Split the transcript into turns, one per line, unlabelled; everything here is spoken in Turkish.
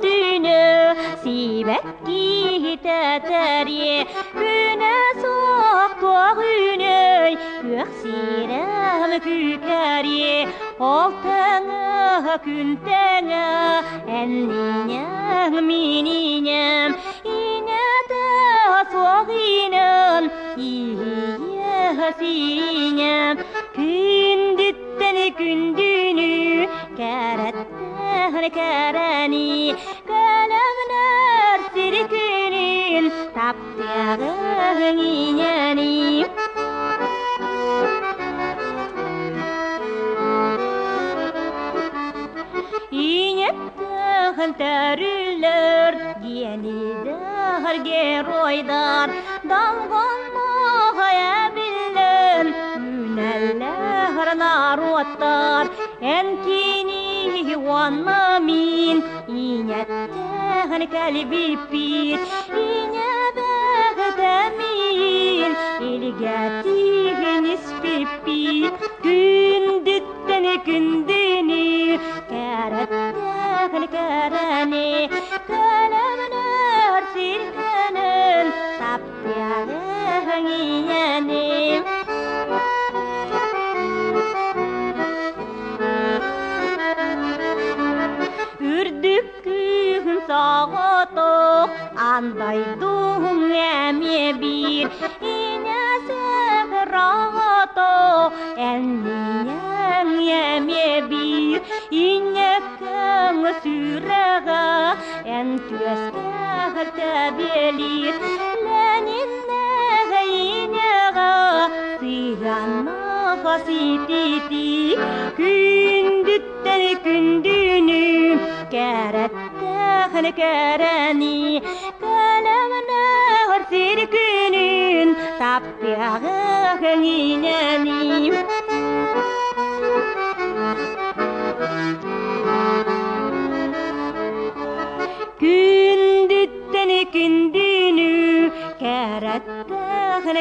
tüne sibekki teteri güne sok güne göksirem kükeri oltana küntena enlinyam mininyam inyata soğinam iyasinyam kündütten kündünü karatten karani kalamnar sirkinin taптыаҕыҥ ийэни İğnetten terüller yenidar geroydar dalganmaya billen üneller narottar enkini vannamin İğnetten kalbi pit İğnebağdamin ilgatihin ispipit gündütten gündünü karatten karani kalamnar sirkenin taптыаҕыҥ ийэni Ürdükün sağıtık andaydım eme bir İnese rahatı enliyem eme bir İnekten süreğe en tüesker tebelir Leninne ineğe siyanna sititi Kündütten kündünü karatten karani kalamnar sirkinin taптыаҕыҥ ийэni kündütten kündünü karatten